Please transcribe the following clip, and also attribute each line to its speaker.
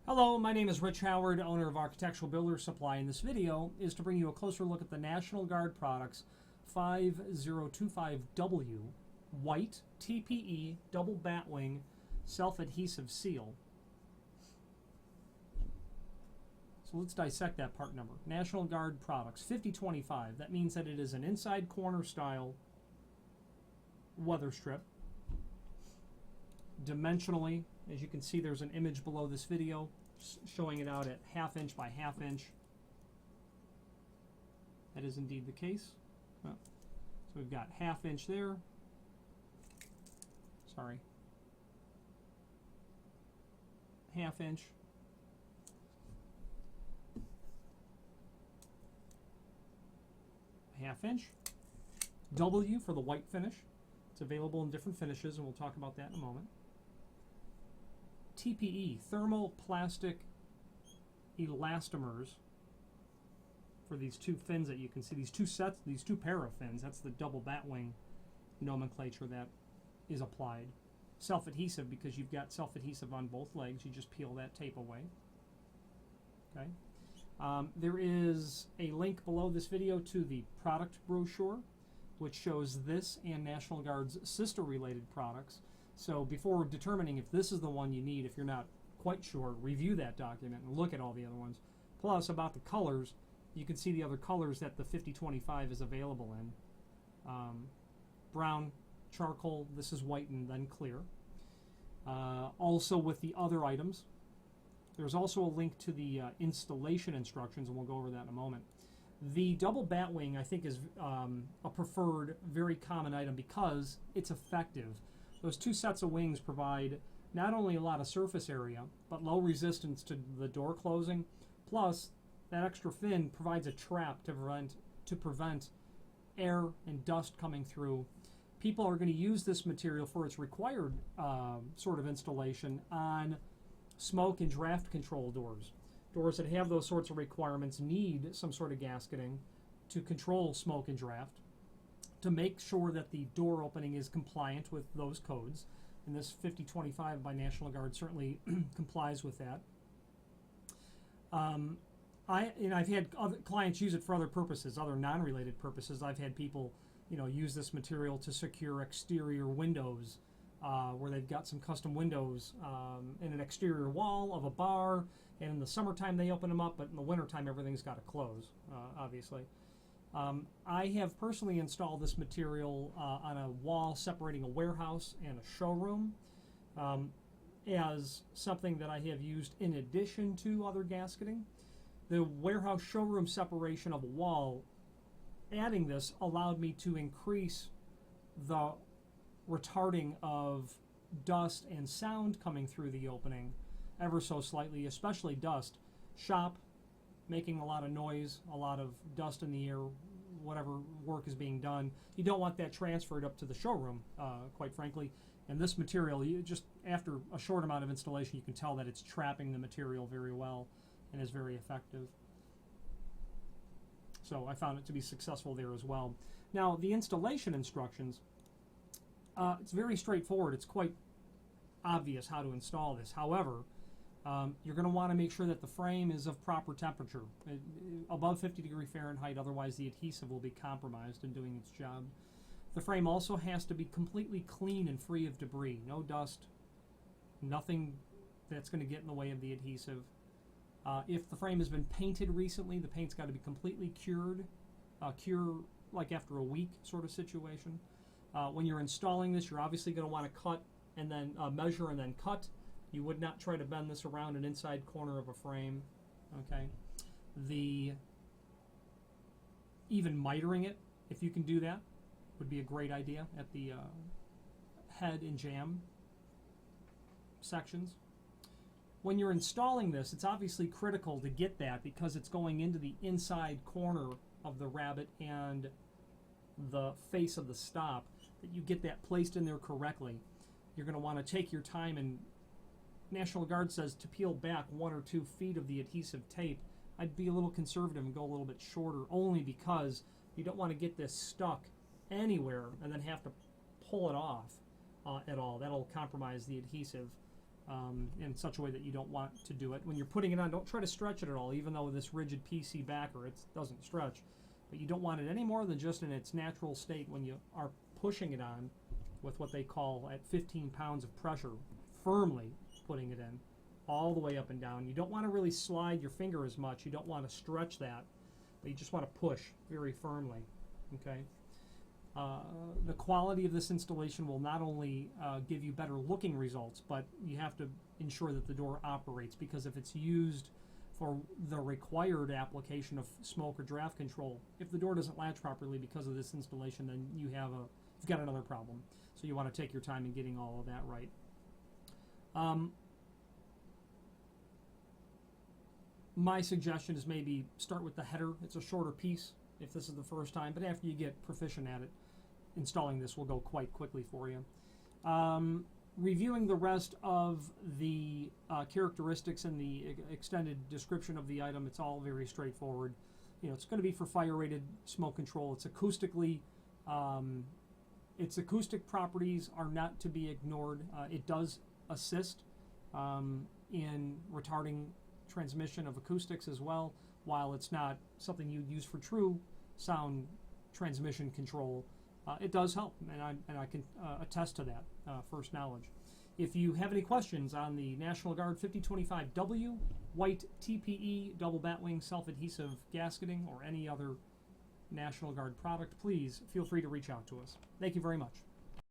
Speaker 1: Hello, my name is Rich Howard, owner of Architectural Builder Supply, and this video is to bring you a closer look at the National Guard Products 5025W white TPE double batwing self-adhesive seal. So let's dissect that part number. National Guard Products 5025. That means that it is an inside corner style weather strip. Dimensionally, as you can see, there's an image below this video showing it out at 1/2 inch by 1/2 inch. That is indeed the case. So we've got 1/2 inch there. Sorry. 1/2 inch. Half inch. W for the white finish. It's available in different finishes, and we'll talk about that in a moment. TPE, thermoplastic elastomers, for these two fins that you can see, these two pair of fins. That's the double batwing nomenclature that is applied. Self-adhesive, because you've got self-adhesive on both legs. You just peel that tape away. Okay. There is a link below this video to the product brochure, which shows this and National Guard's sister-related products. So before determining if this is the one you need, if you're not quite sure, review that document and look at all the other ones. Plus, about the colors, you can see the other colors that the 5025 is available in. Brown, charcoal, this is white and then clear. Also with the other items, there's also a link to the installation instructions, and we'll go over that in a moment. The double batwing, I think, is a preferred, very common item because it's effective. Those two sets of wings provide not only a lot of surface area, but low resistance to the door closing. Plus, that extra fin provides a trap to prevent air and dust coming through. People are going to use this material for its required sort of installation on smoke and draft control doors. Doors that have those sorts of requirements need some sort of gasketing to control smoke and draft, to make sure that the door opening is compliant with those codes. And this 5025 by National Guard certainly complies with that. I've had other clients use it for other purposes, other non-related purposes. I've had people, use this material to secure exterior windows, where they've got some custom windows in an exterior wall of a bar, and in the summertime they open them up, but in the wintertime everything's got to close, obviously. I have personally installed this material on a wall separating a warehouse and a showroom as something that I have used in addition to other gasketing. The warehouse showroom separation of a wall, adding this allowed me to increase the retarding of dust and sound coming through the opening ever so slightly, especially dust. Shop, making a lot of noise, a lot of dust in the air, whatever work is being done. You don't want that transferred up to the showroom, quite frankly. And this material, just after a short amount of installation, you can tell that it's trapping the material very well and is very effective. So I found it to be successful there as well. Now, the installation instructions, it's very straightforward. It's quite obvious how to install this. However, you're going to want to make sure that the frame is of proper temperature, above 50°F, otherwise the adhesive will be compromised in doing its job. The frame also has to be completely clean and free of debris. No dust, nothing that's going to get in the way of the adhesive. If the frame has been painted recently, the paint's got to be completely cured, cure like after a week sort of situation. When you're installing this, you're obviously going to want to cut and then measure and then cut. You would not try to bend this around an inside corner of a frame. Okay, even mitering it, if you can do that, would be a great idea at the head and jamb sections. When you're installing this, it's obviously critical to get that because it's going into the inside corner of the rabbet and the face of the stop, that you get that placed in there correctly. You're going to want to take your time, and National Guard says to peel back 1 or 2 feet of the adhesive tape. I'd be a little conservative and go a little bit shorter, only because you don't want to get this stuck anywhere and then have to pull it off at all. That'll compromise the adhesive. in such a way that you don't want to do it. When you're putting it on, don't try to stretch it at all, even though this rigid PC backer, it doesn't stretch. But you don't want it any more than just in its natural state when you are pushing it on with what they call at 15 pounds of pressure, firmly putting it in all the way up and down. You don't want to really slide your finger as much. You don't want to stretch that, but you just want to push very firmly, okay? The quality of this installation will not only give you better looking results, but you have to ensure that the door operates, because if it's used for the required application of smoke or draft control, if the door doesn't latch properly because of this installation, then you've got another problem. So you want to take your time in getting all of that right. My suggestion is maybe start with the header. It's a shorter piece if this is the first time, but after you get proficient at it, installing this will go quite quickly for you. Reviewing the rest of the characteristics and the extended description of the item, it's all very straightforward. You know, it's going to be for fire-rated smoke control. It's acoustically, its acoustic properties are not to be ignored. It does assist in retarding transmission of acoustics as well, while it's not something you'd use for true sound transmission control. It does help, and I can attest to that first knowledge. If you have any questions on the National Guard 5025W white TPE double batwing self-adhesive gasketing or any other National Guard product, please feel free to reach out to us. Thank you very much.